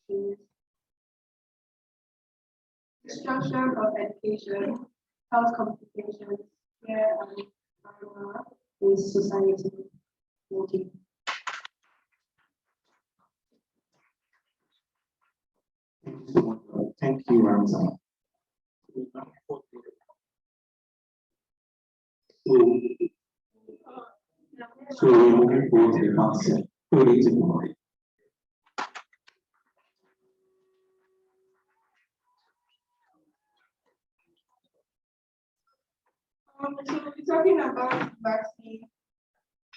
issues, destruction of education, health complications, care and trauma in society. Thank you. Thank you, Ramza. So we're moving forward to the concept. Please, everybody. So we're talking about vaccine.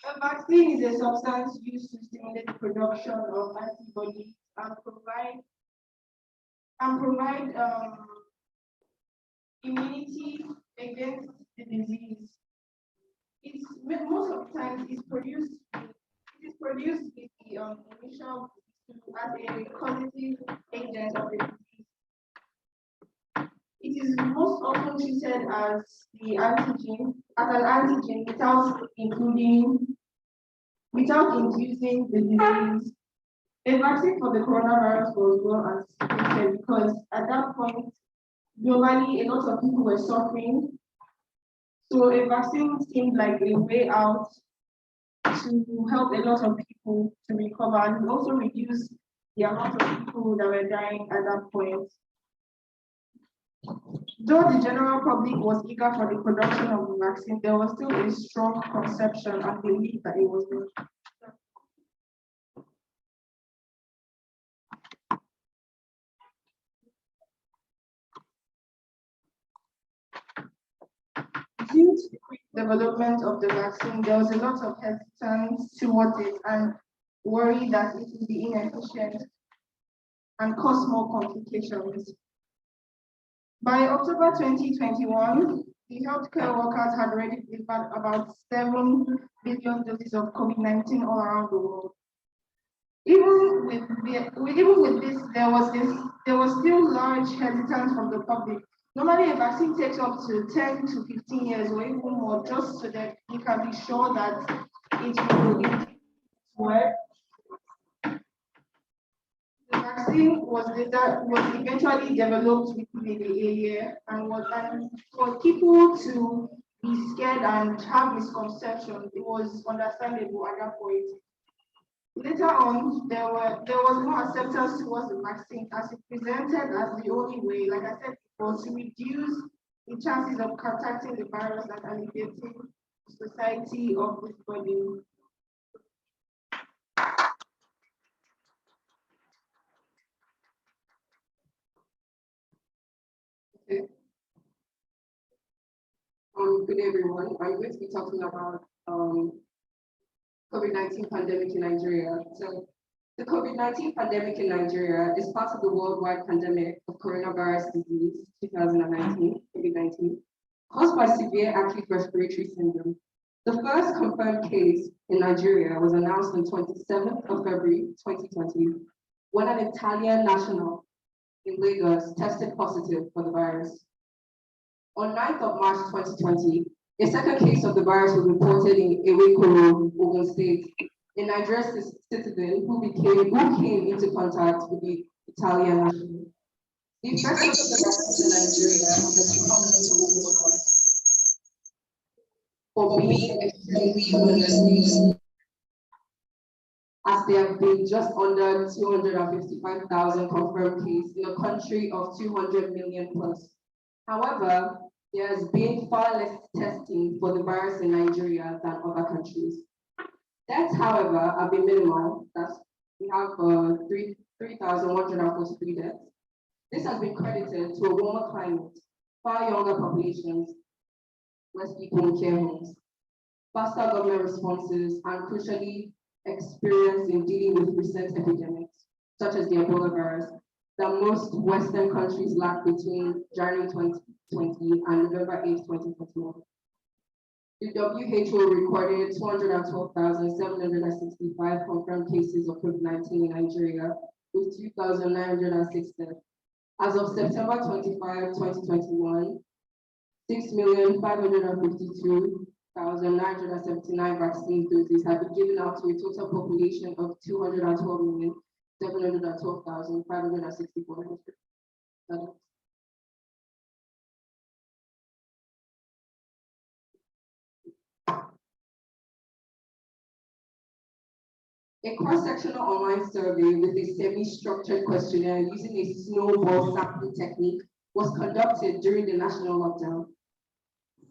A vaccine is a substance used to stimulate the production of antibodies and provide immunity against the disease. It's most of the time it is produced with the initial as a causative agent of the disease. It is most often treated as an antigen without inducing the disease. A vaccine for the coronavirus was well anticipated because at that point, globally, a lot of people were suffering. So a vaccine seemed like a way out to help a lot of people to recover and also reduce the amount of people that were dying at that point. Though the general public was eager for the production of the vaccine, there was still a strong conception and belief that it was good. Due to the quick development of the vaccine, there was a lot of hesitance towards it and worry that it would be inefficient and cause more complications. By October 2021, the healthcare workers had already delivered about 7 billion doses of COVID-19 all around the world. Even with this, there was still large hesitance from the public. Normally, a vaccine takes up to 10 to 15 years or even more, just so that you can be sure that it will work. The vaccine was eventually developed within a year, and for people to be scared and have misconceptions, it was understandable at that point. Later on, there was more acceptance towards the vaccine as it presented as the only way, like I said before, to reduce the chances of contacting the virus and alleviating the society of this body. Okay. Good day, everyone. I'm going to be talking about COVID-19 pandemic in Nigeria. So the COVID-19 pandemic in Nigeria is part of the worldwide pandemic of coronavirus disease 2019, COVID-19, caused by severe acute respiratory syndrome. The first confirmed case in Nigeria was announced on 27th of February 2020, when an Italian national in Lagos tested positive for the virus. On 9th of March 2020, a second case of the virus was reported in Ewekoro, Ogun State, a Nigerian citizen who came into contact with the Italian national. The effects of the virus in Nigeria has become worldwide. For me, extremely as there have been just under 255,000 confirmed cases in a country of 200 million plus. However, there has been far less testing for the virus in Nigeria than other countries. Deaths, however, have been minimal. We have 3,143 deaths. This has been credited to a warmer climate, far younger populations, less people in care homes, faster government responses, and crucially, experience in dealing with recent epidemics, such as the Ebola virus, that most Western countries lacked between January 2020 and November 8, 2021. The WHO recorded 212,765 confirmed cases of COVID-19 in Nigeria, with 2,906 deaths. As of September 25, 2021, 6,552,979 vaccine doses have been given out to a total population of 212,669,976 712,564 adults. A cross-sectional online survey with a semi-structured questionnaire using a snowball sampling technique was conducted during the national lockdown.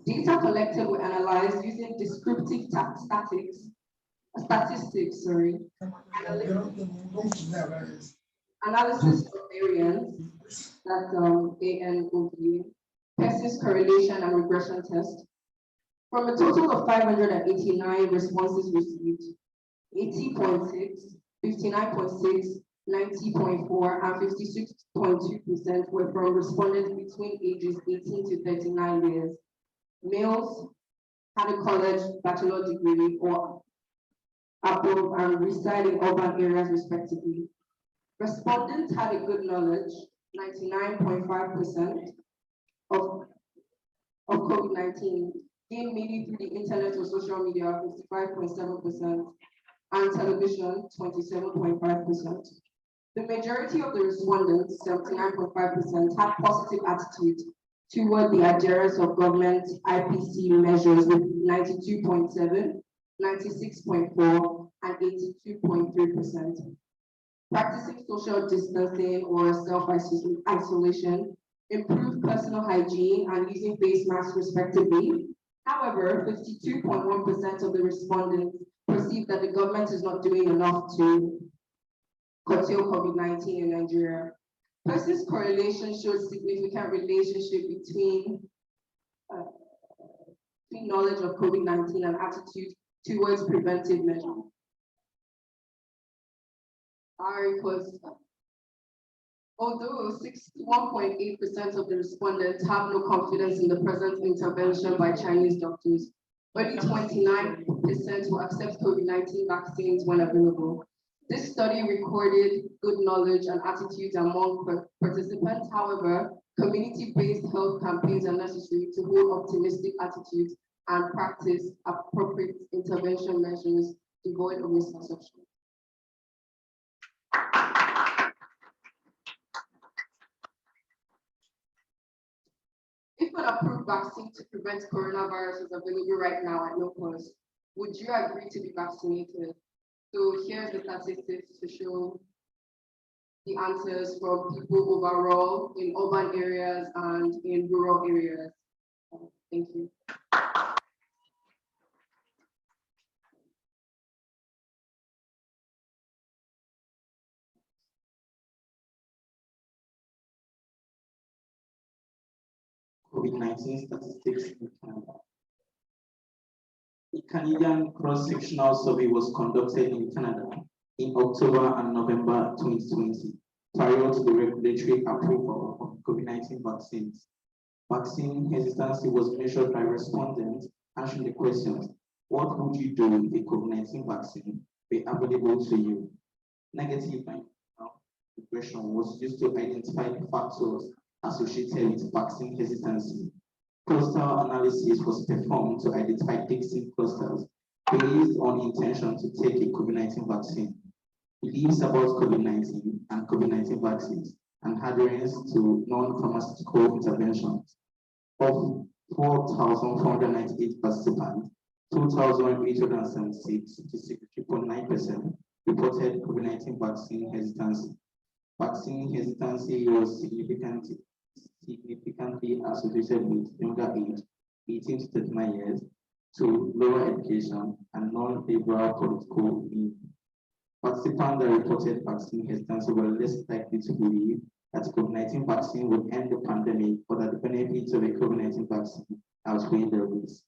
Data collected were analyzed using descriptive statistics, analysis of variance, that's ANOV, Pessim's correlation and regression test. From a total of 589 responses received, 80.6, 59.6, 90.4, and 56.2% were from respondents between ages 18 to 39 years. Males had a college bachelor degree or above and reside in urban areas respectively. Respondents had a good knowledge, 99.5% of COVID-19, gained mainly through the internet or social media, 55.7%, and television, 27.5%. The majority of the respondents, 79.5%, had positive attitude toward the adherence of government IPC measures with 92.7, 96.4, and 82.3%. Practicing social distancing or self-isolation, improved personal hygiene, and using face masks respectively. However, 52.1% of the respondents perceive that the government is not doing enough to curtail COVID-19 in Nigeria. Pessim's correlation shows significant relationship between knowledge of COVID-19 and attitude towards preventive measures. Although 61.8% of the respondents have no confidence in the present intervention by Chinese doctors, only 29% will accept COVID-19 vaccines when available. This study recorded good knowledge and attitudes among participants. However, community-based health campaigns are necessary to hold optimistic attitudes and practice appropriate intervention measures devoid of misconception. If an approved vaccine to prevent coronavirus is available right now at no cost, would you agree to be vaccinated? So here's the statistics to show the answers from people overall in urban areas and in rural areas. Thank you. COVID-19 statistics in Canada. A Canadian cross-sectional survey was conducted in Canada in October and November 2020, prior to the regulatory approval of COVID-19 vaccines. Vaccine hesitancy was measured by respondents answering the questions, what would you do if a COVID-19 vaccine were available to you? Negative regression was used to identify the factors associated with vaccine hesitancy. Cluster analysis was performed to identify distinct clusters based on intention to take a COVID-19 vaccine, beliefs about COVID-19 and COVID-19 vaccines, and adherence to non-pharmaceutical interventions. Of 4,498 participants, 2,876, 63.9%, reported COVID-19 vaccine hesitancy. Vaccine hesitancy was significantly associated with younger age, 18 to 39 years, to lower education and non-liberal political views. Participants that reported vaccine hesitancy were less likely to believe that the COVID-19 vaccine would end the pandemic or that the benefits of a COVID-19 vaccine outweigh the risks.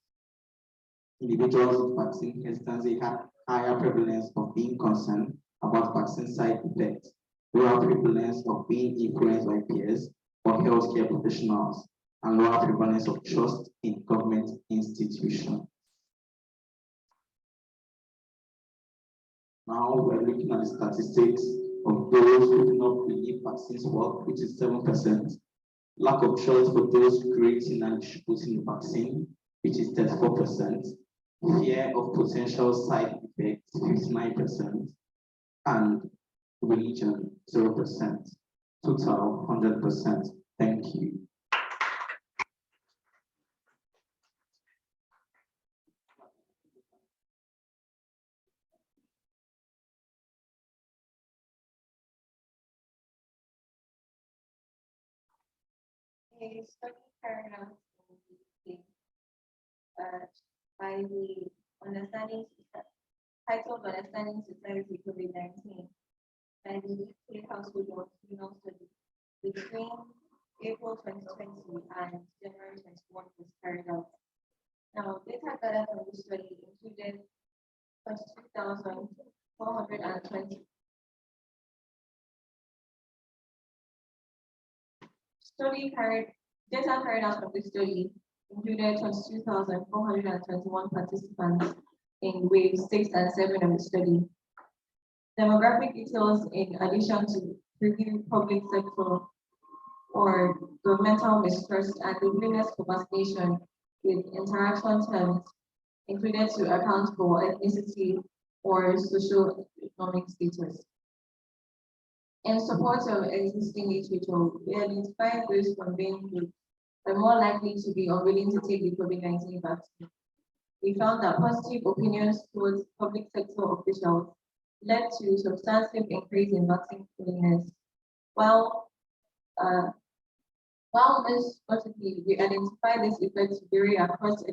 Individuals with vaccine hesitancy had higher prevalence of being concerned about vaccine side effects, lower prevalence of being influenced by peers or healthcare professionals, and lower prevalence of trust in government institutions. Now we're looking at the statistics of those who do not believe vaccines work, which is 7%. Lack of trust for those creating and distributing the vaccine, which is 34%. Fear of potential side effects, 59%. And religion 0%, total 100%. Thank you. A study carried out in the UK by the Understanding titled Understanding Society COVID-19 by the UK Household Longitudinal Study between April 2020 and January 21 was carried out. Now, data gathered from the study included 22,420 data carried out from the study included 22,421 participants in waves 6 and 7 of the study. Demographic details, in addition to review public sector or governmental mistrust and the willingness for vaccination with interaction terms, included to account for ethnicity or socio-economic status. In support of existing literature, we identified those conveying groups are more likely to be unwilling to take the COVID-19 vaccine. We found that positive opinions towards public sector officials led to substantive increase in vaccine willingness. While most possibly, we identify this effect to vary across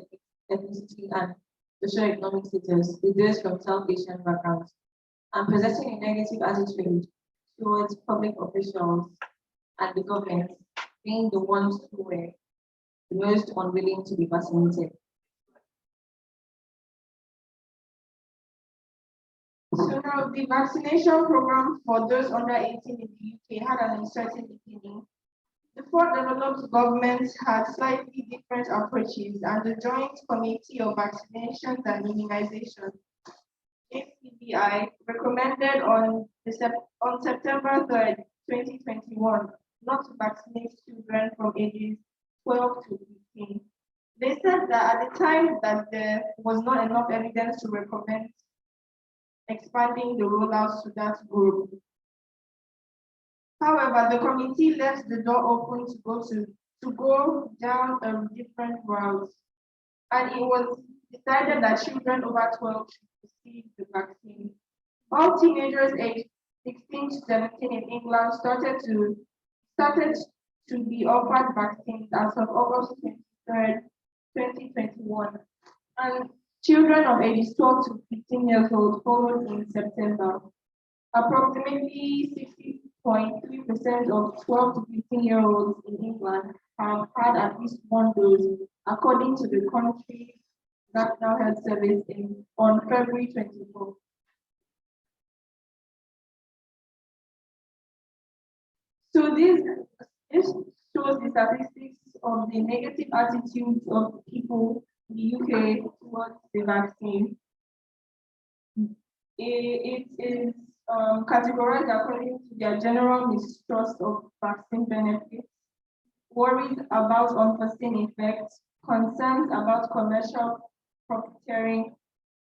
ethnicity and socioeconomic status with those from South Asian backgrounds, and possessing a negative attitude towards public officials and the government being the ones who were the most unwilling to be vaccinated. So now the vaccination program for those under 18 in the UK had an uncertain beginning. The four developed governments had slightly different approaches, and the Joint Committee of Vaccinations and Immunization, JCVI, recommended on September 3rd, 2021, not to vaccinate children from ages 12 to 15. They said that at the time that there was not enough evidence to recommend expanding the rollout to that group. However, the committee left the door open to go down a different route, and it was decided that children over 12 should receive the vaccine. All teenagers aged 16 to 17 in England started to be offered vaccines as of August 23rd, 2021, and children of ages 12 to 15 years old followed in September. Approximately 60.3% of 12 to 15-year-olds in England have had at least one dose, according to the country's National Health Service on February 24. So this shows the statistics of the negative attitudes of people in the UK towards the vaccine. It is categorized according to their general mistrust of vaccine benefits, worries about unforeseen effects, concerns about commercial profiteering,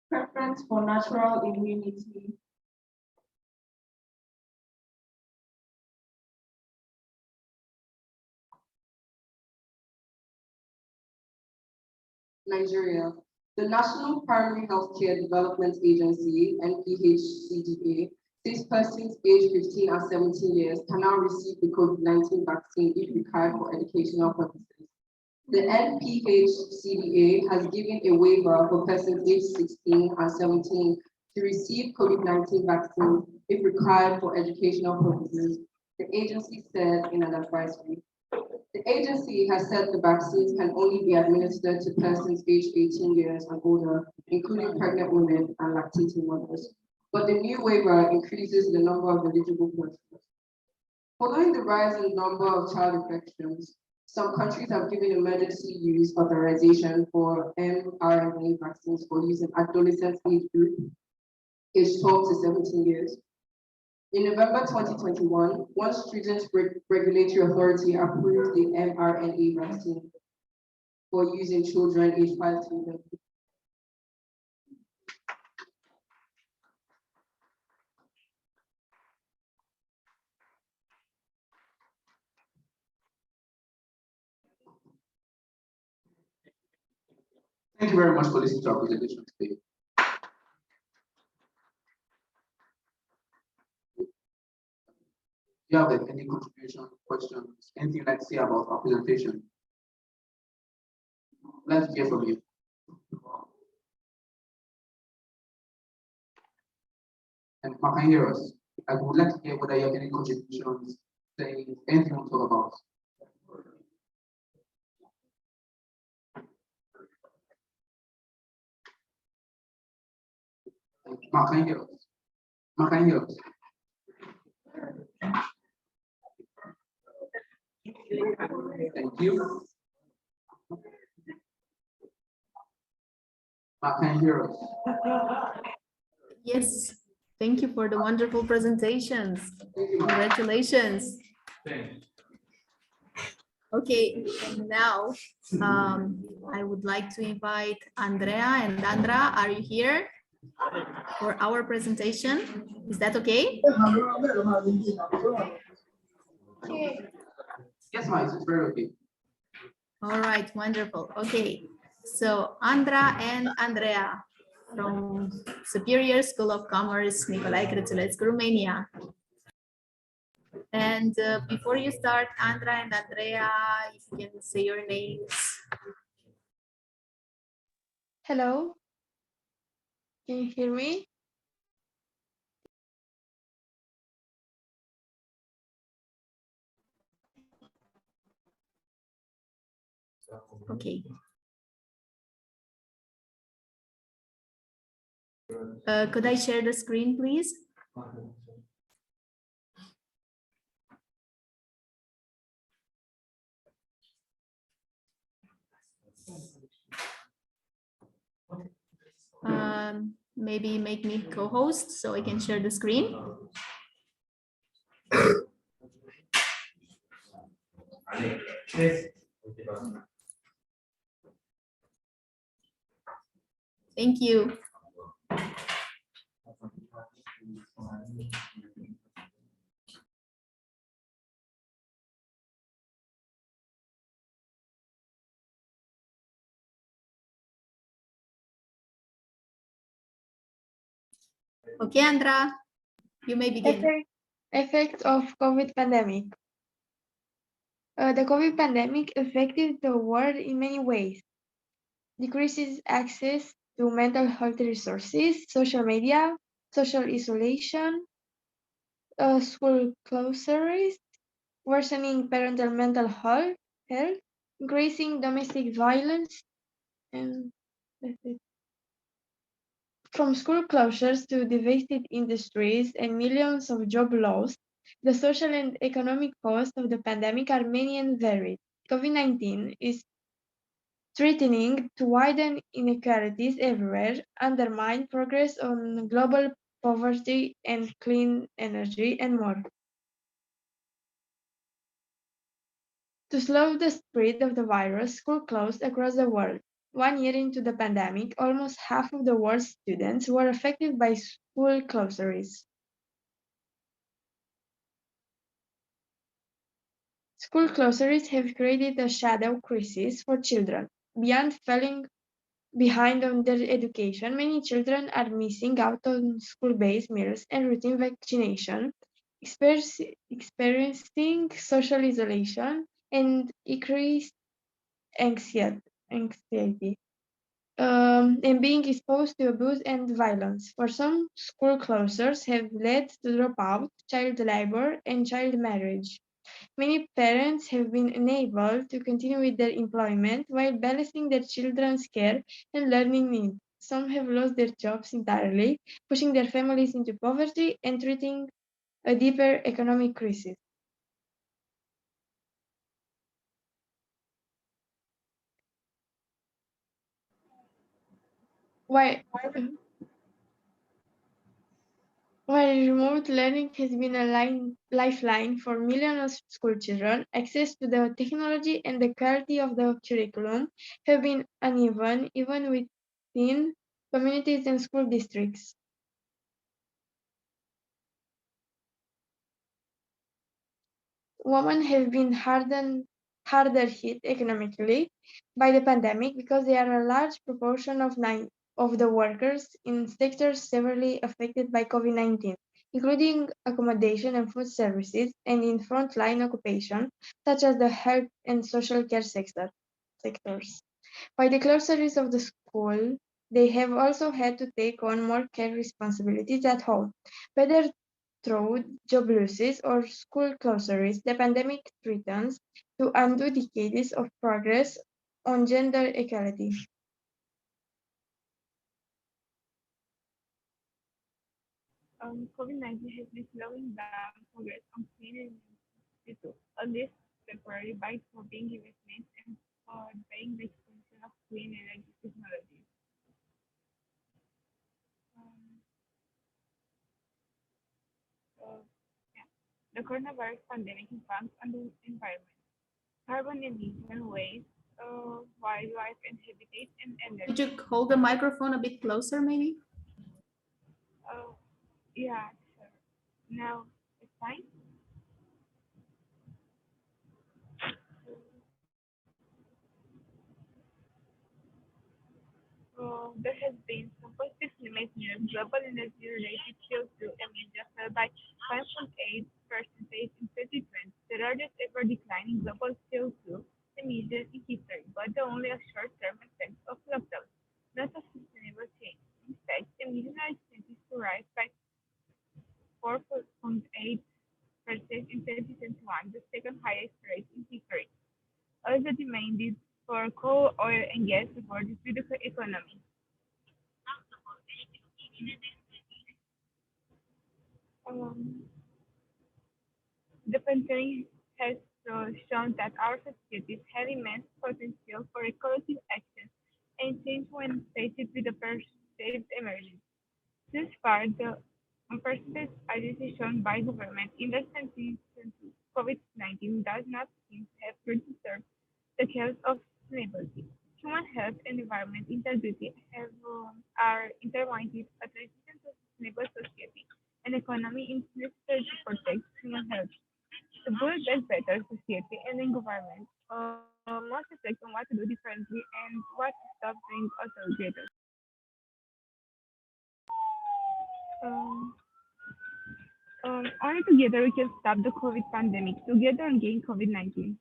preference for natural immunity. Nigeria. The National Primary Healthcare Development Agency, NPHCDA, says persons aged 15 and 17 years can now receive the COVID-19 vaccine if required for educational purposes. The NPHCDA has given a waiver for persons aged 16 and 17 to receive COVID-19 vaccine if required for educational purposes, the agency said in an advisory. The agency has said the vaccines can only be administered to persons aged 18 years and older, including pregnant women and lactating mothers. But the new waiver increases the number of eligible persons. Following the rise in the number of child infections, some countries have given emergency use authorization for mRNA vaccines for use in adolescent age group, aged 12 to 17 years. In November 2021, one stringent regulatory authority approved the mRNA vaccine for use in children aged 5 to 11. Thank you very much for listening to our presentation today. Do you have any contribution, questions, anything you'd like to say about our presentation? Let's hear from you. And Mark, can you hear us? I would like to hear whether you have any contributions, saying anything you want to talk about. Mark, can you hear us? Mark, can you hear us? Thank you. Mark, can you hear us? Yes, thank you for the wonderful presentations. Congratulations. Okay, and now I would like to invite Andrea and Andra. Are you here for our presentation? Is that okay? Yes, ma'am, it's very okay. All right, wonderful. Okay, so Andra and Andrea from Superior School of Commerce, Nicolae Crăciulescu, Romania. And before you start, Andra and Andrea, if you can say your names. Hello, can you hear me? Okay. Could I share the screen, please? Maybe make me co-host so I can share the screen. Thank you. Okay, Andra, you may begin. Effect of COVID pandemic. The COVID pandemic affected the world in many ways. Decreases access to mental health resources, social media, social isolation, school closures, worsening parental mental health, increasing domestic violence, and that's it. From school closures to devastated industries and millions of job loss, the social and economic costs of the pandemic are many and varied. COVID-19 is threatening to widen inequalities everywhere, undermine progress on global poverty and clean energy, and more. To slow the spread of the virus, schools closed across the world. 1 year into the pandemic, almost half of the world's students were affected by school closures. School closures have created a shadow crisis for children. Beyond falling behind on their education, many children are missing out on school-based meals and routine vaccination, experiencing social isolation and increased anxiety, and being exposed to abuse and violence. For some, school closures have led to dropout, child labor, and child marriage. Many parents have been unable to continue with their employment while balancing their children's care and learning needs. Some have lost their jobs entirely, pushing their families into poverty and threatening a deeper economic crisis. While remote learning has been a lifeline for millions of school children, access to the technology and the quality of the curriculum have been uneven, even within communities and school districts. Women have been harder hit economically by the pandemic because they are a large proportion of the workers in sectors severely affected by COVID-19, including accommodation and food services, and in frontline occupation, such as the health and social care sectors. By the closures of the school, they have also had to take on more care responsibilities at home, whether through job losses or school closures. The pandemic threatens to undo decades of progress on gender equality. COVID-19 has been slowing down progress on clean energy too, at least temporarily by stopping investments and paying the expansion of clean energy technologies. Um, so, yeah. The coronavirus pandemic impacts on the environment. Carbon emission, waste, wildlife and habitat and Could energy. you hold the microphone a bit closer, maybe? Uh, yeah, sure. Now it's fine. There has been some positive limits near global energy-related CO2 emissions fell by 5.8% in 2020, the largest ever decline in global CO2 emissions in history, but only a short-term effect of lockdown, not a sustainable change. In fact, emissions are expected to rise by 4.8% in 2021, the second highest rate in history. As the demand for coal, oil, and gas supported the economy. Um, the pandemic has shown that our societies have immense potential for collective action and change when faced with a perceived emergency. Thus far, the unprecedented agency shown by government in the response to COVID-19 does not seem to have preserved the cause of sustainability. Human health and environment integrity are intertwined with a transition to sustainable society and economy is necessary to protect human health. To build a better society and environment, must reflect on what to do differently and what to stop doing altogether. Um, only together we can stop the COVID pandemic, together against COVID-19.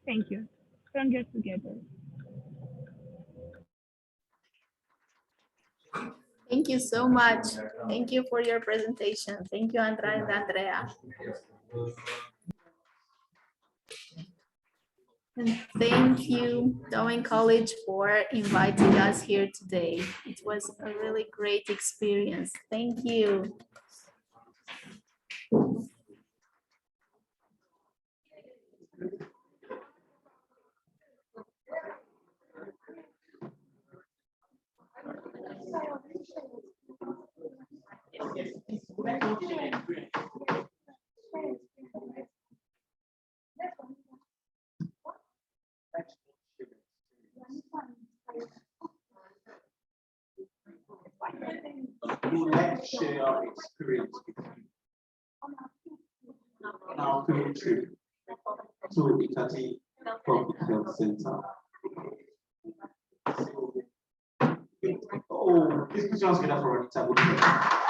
Thank you. Stronger together. Thank you so much. Thank you for your presentation. Thank you, Andra and Andrea. And thank you, Dowen College, for inviting us here today. It was a really great experience. Thank you. We like to share our experience with you on our field trip to Ikati Public Health Center. Oh, please put your hands together for Anita.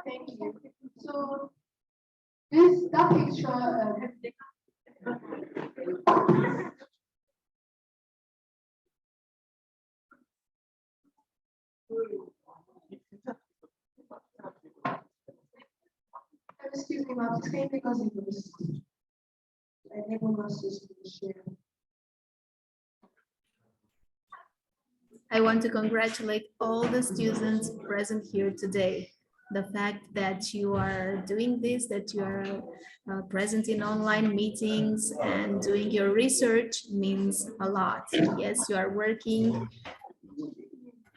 Thank you. So that picture. Excuse me, ma'am. It's okay because it was. I never was just to share. I want to congratulate all the students present here today. The fact that you are doing this, that you are present in online meetings and doing your research means a lot. Yes, you are working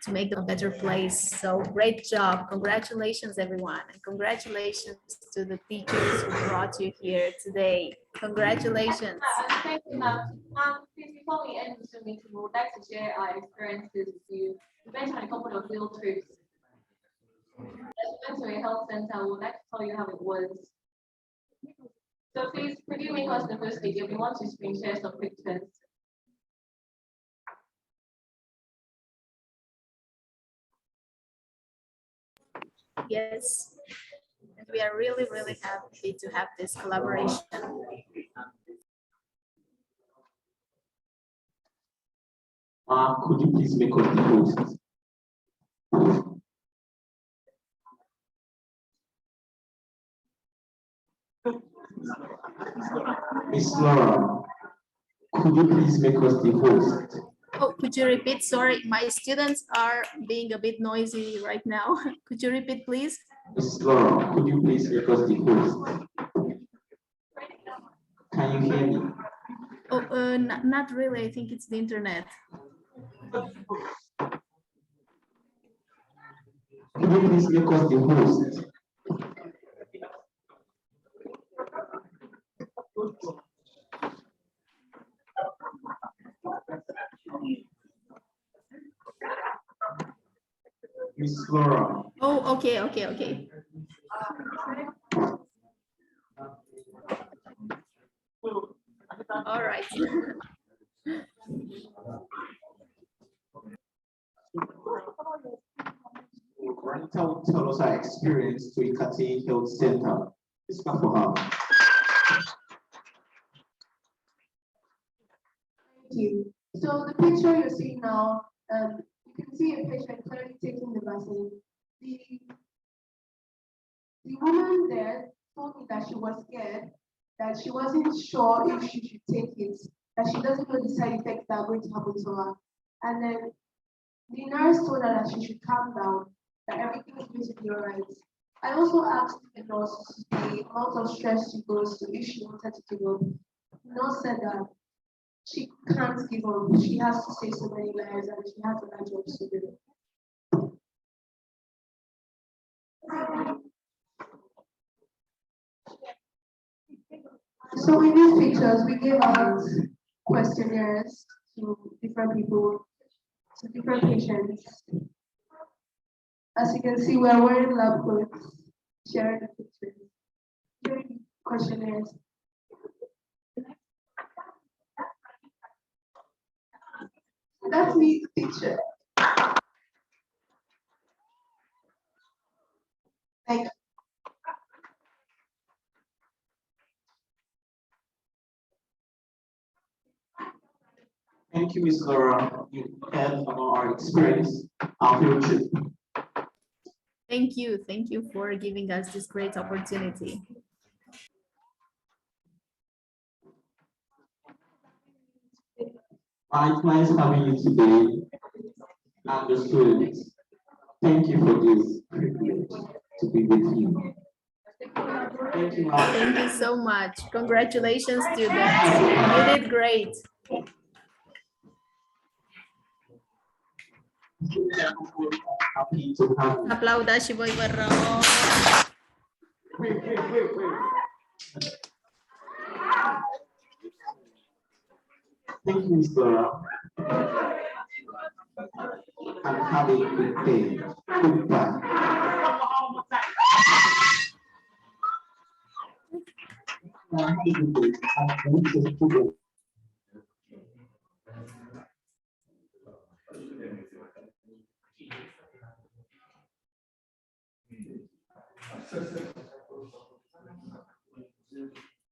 to make a better place. So great job. Congratulations, everyone. And congratulations to the teachers who brought you here today. Congratulations. Thank you, ma'am. Please, before we end this meeting, we would like to share our experiences with you. We went on a couple of field trips Went to a health center. I would like to tell you how it was. So please, could you make us the first video? We want to screen share some pictures. Yes. And we are really, really happy to have this collaboration. Could you please make us the host? Miss Laura, could you please make us the host? Oh, could you repeat? Sorry, my students are being a bit noisy right now. Could you repeat, please? Miss Laura, could you please make us the host? Can you hear me? Oh, not really. I think it's the internet. Could you please make us the host? Miss Laura. Oh, okay. All right. Tell us our experience to Ikati Health Center. It's not for her. Thank you. So the picture you're seeing now, you can see a patient currently taking the vaccine. The woman there told me that she was scared, that she wasn't sure if she should take it, that she doesn't know the side effects that are going to happen to her. And then the nurse told her that she should calm down, that everything is going to be all right. I also asked the nurse the amount of stress she goes to if she wanted to give up. The nurse said that she can't give up. She has to save so many lives and she has other jobs to do. So in these pictures, we gave out questionnaires to different people, to different patients. As you can see, we are wearing lab coats, sharing the pictures, sharing questionnaires. That's me, the picture. Like, Thank you, Miss Laura. You had about our experience, our field trip. Thank you for giving us this great opportunity. It's nice having you today and the students. Thank you for this privilege to be with you. Thank you, ma'am. Thank you so much. Congratulations, students. You did great. Happy to have you. Aplaudați voi, vă rog. Wait. Thank you, Miss Laura. And have a good day. Goodbye. Have a good day. And thank you, students.